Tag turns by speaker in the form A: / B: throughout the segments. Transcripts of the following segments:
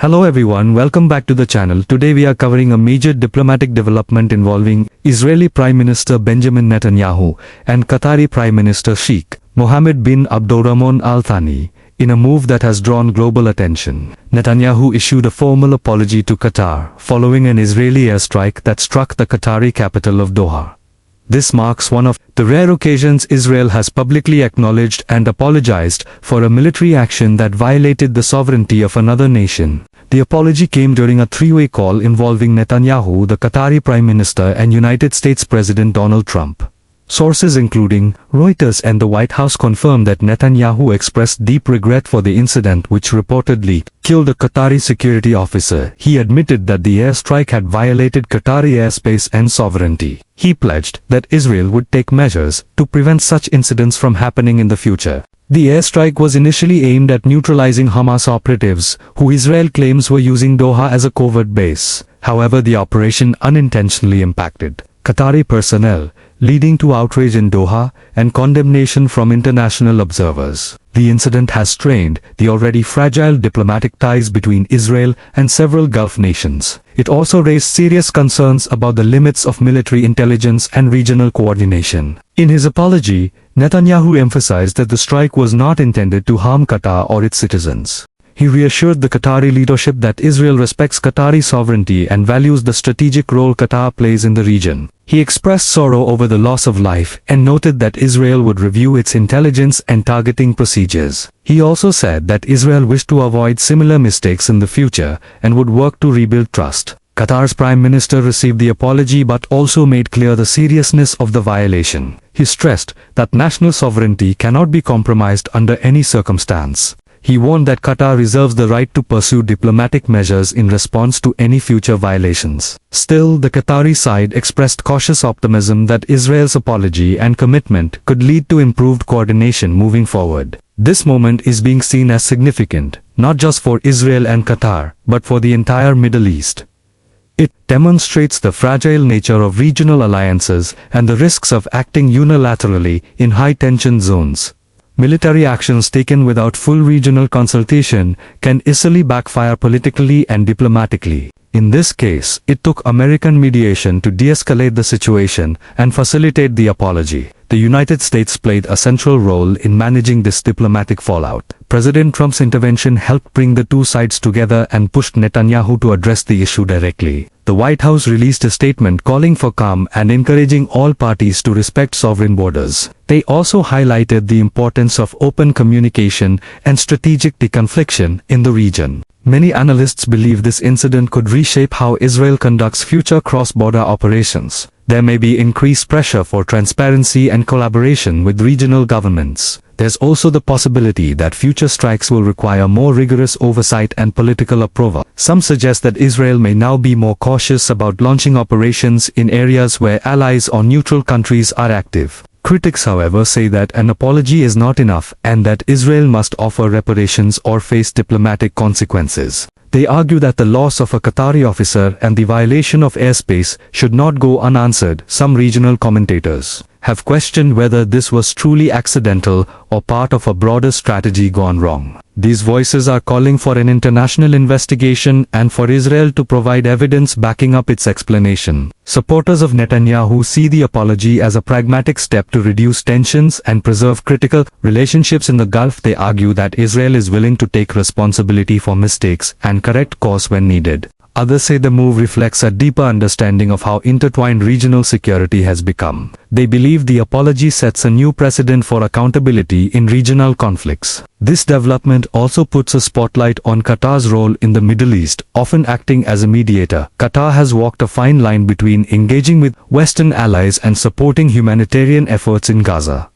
A: Hello everyone, welcome back to the channel. Today we are covering a major diplomatic development involving Israeli Prime Minister Benjamin Netanyahu and Qatari Prime Minister Sheikh Mohammed bin Abdulrahman Al Thani. In a move that has drawn global attention, Netanyahu issued a formal apology to Qatar following an Israeli airstrike that struck the Qatari capital of Doha. This marks one of the rare occasions Israel has publicly acknowledged and apologized for a military action that violated the sovereignty of another nation. The apology came during a three-way call involving Netanyahu, the Qatari Prime Minister, and United States President Donald Trump. Sources including Reuters and the White House confirmed that Netanyahu expressed deep regret for the incident which reportedly killed a Qatari security officer. He admitted that the airstrike had violated Qatari airspace and sovereignty. He pledged that Israel would take measures to prevent such incidents from happening in the future. The airstrike was initially aimed at neutralizing Hamas operatives, who Israel claims were using Doha as a covert base. However, the operation unintentionally impacted Qatari personnel, leading to outrage in Doha and condemnation from international observers. The incident has strained the already fragile diplomatic ties between Israel and several Gulf nations. It also raised serious concerns about the limits of military intelligence and regional coordination. In his apology, Netanyahu emphasized that the strike was not intended to harm Qatar or its citizens. He reassured the Qatari leadership that Israel respects Qatari sovereignty and values the strategic role Qatar plays in the region. He expressed sorrow over the loss of life and noted that Israel would review its intelligence and targeting procedures. He also said that Israel wished to avoid similar mistakes in the future and would work to rebuild trust. Qatar's Prime Minister received the apology but also made clear the seriousness of the violation. He stressed that national sovereignty cannot be compromised under any circumstance. He warned that Qatar reserves the right to pursue diplomatic measures in response to any future violations. Still, the Qatari side expressed cautious optimism that Israel's apology and commitment could lead to improved coordination moving forward. This moment is being seen as significant, not just for Israel and Qatar, but for the entire Middle East. It demonstrates the fragile nature of regional alliances and the risks of acting unilaterally in high-tension zones. Military actions taken without full regional consultation can easily backfire politically and diplomatically. In this case, it took American mediation to de-escalate the situation and facilitate the apology. The United States played a central role in managing this diplomatic fallout. President Trump's intervention helped bring the two sides together and pushed Netanyahu to address the issue directly. The White House released a statement calling for calm and encouraging all parties to respect sovereign borders. They also highlighted the importance of open communication and strategic deconfliction in the region. Many analysts believe this incident could reshape how Israel conducts future cross-border operations. There may be increased pressure for transparency and collaboration with regional governments. There's also the possibility that future strikes will require more rigorous oversight and political approval. Some suggest that Israel may now be more cautious about launching operations in areas where allies or neutral countries are active. Critics, however, say that an apology is not enough and that Israel must offer reparations or face diplomatic consequences. They argue that the loss of a Qatari officer and the violation of airspace should not go unanswered. Some regional commentators have questioned whether this was truly accidental or part of a broader strategy gone wrong. These voices are calling for an international investigation and for Israel to provide evidence backing up its explanation. Supporters of Netanyahu see the apology as a pragmatic step to reduce tensions and preserve critical relationships in the Gulf. They argue that Israel is willing to take responsibility for mistakes and correct course when needed. Others say the move reflects a deeper understanding of how intertwined regional security has become. They believe the apology sets a new precedent for accountability in regional conflicts. This development also puts a spotlight on Qatar's role in the Middle East, often acting as a mediator. Qatar has walked a fine line between engaging with Western allies and supporting humanitarian efforts in Gaza.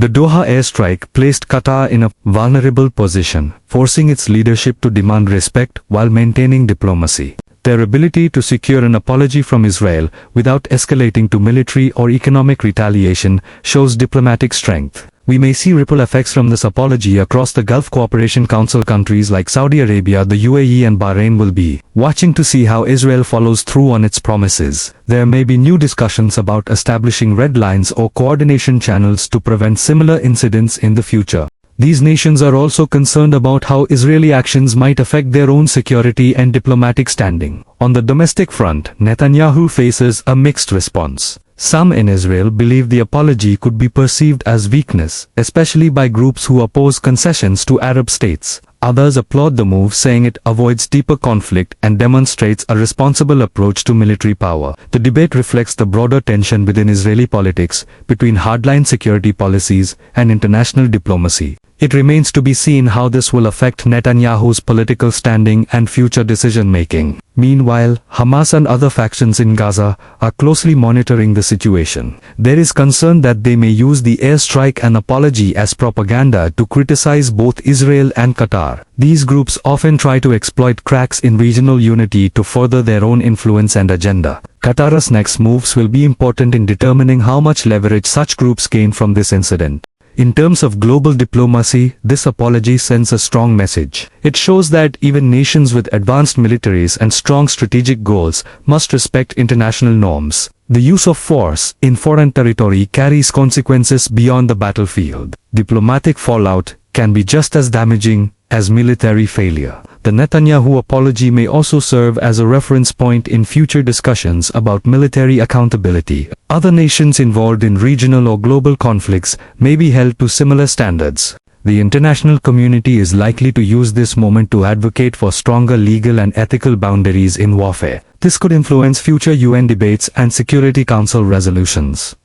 A: The Doha airstrike placed Qatar in a vulnerable position, forcing its leadership to demand respect while maintaining diplomacy. Their ability to secure an apology from Israel without escalating to military or economic retaliation shows diplomatic strength. We may see ripple effects from this apology across the Gulf Cooperation Council countries like Saudi Arabia, the UAE and Bahrain will be watching to see how Israel follows through on its promises. There may be new discussions about establishing red lines or coordination channels to prevent similar incidents in the future. These nations are also concerned about how Israeli actions might affect their own security and diplomatic standing. On the domestic front, Netanyahu faces a mixed response. Some in Israel believe the apology could be perceived as weakness, especially by groups who oppose concessions to Arab states. Others applaud the move, saying it avoids deeper conflict and demonstrates a responsible approach to military power. The debate reflects the broader tension within Israeli politics between hardline security policies and international diplomacy. It remains to be seen how this will affect Netanyahu's political standing and future decision-making. Meanwhile, Hamas and other factions in Gaza are closely monitoring the situation. There is concern that they may use the airstrike and apology as propaganda to criticize both Israel and Qatar. These groups often try to exploit cracks in regional unity to further their own influence and agenda. Qatar's next moves will be important in determining how much leverage such groups gain from this incident. In terms of global diplomacy, this apology sends a strong message. It shows that even nations with advanced militaries and strong strategic goals must respect international norms. The use of force in foreign territory carries consequences beyond the battlefield. Diplomatic fallout can be just as damaging as military failure. The Netanyahu apology may also serve as a reference point in future discussions about military accountability. Other nations involved in regional or global conflicts may be held to similar standards. The international community is likely to use this moment to advocate for stronger legal and ethical boundaries in warfare. This could influence future UN debates and Security Council resolutions.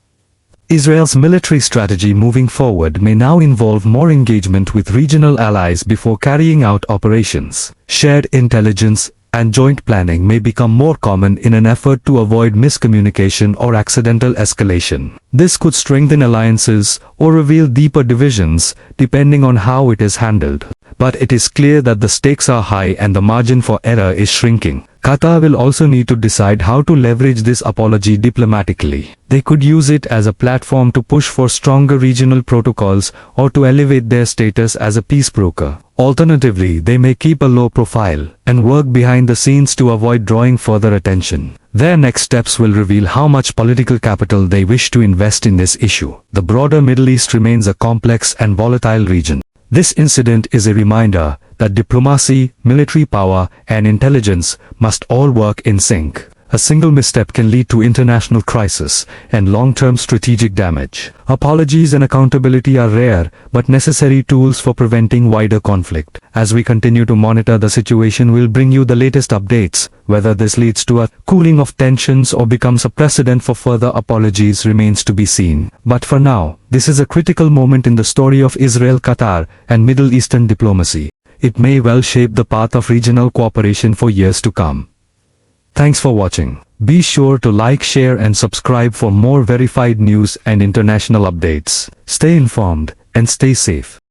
A: Israel's military strategy moving forward may now involve more engagement with regional allies before carrying out operations. Shared intelligence and joint planning may become more common in an effort to avoid miscommunication or accidental escalation. This could strengthen alliances or reveal deeper divisions, depending on how it is handled. But it is clear that the stakes are high and the margin for error is shrinking. Qatar will also need to decide how to leverage this apology diplomatically. They could use it as a platform to push for stronger regional protocols or to elevate their status as a peace broker. Alternatively, they may keep a low profile and work behind the scenes to avoid drawing further attention. Their next steps will reveal how much political capital they wish to invest in this issue. The broader Middle East remains a complex and volatile region. This incident is a reminder that diplomacy, military power, and intelligence must all work in sync. A single misstep can lead to international crisis and long-term strategic damage. Apologies and accountability are rare but necessary tools for preventing wider conflict. As we continue to monitor the situation, we'll bring you the latest updates. Whether this leads to a cooling of tensions or becomes a precedent for further apologies remains to be seen. But for now, this is a critical moment in the story of Israel-Qatar and Middle Eastern diplomacy. It may well shape the path of regional cooperation for years to come. Thanks for watching. Be sure to like, share and subscribe for more verified news and international updates. Stay informed and stay safe.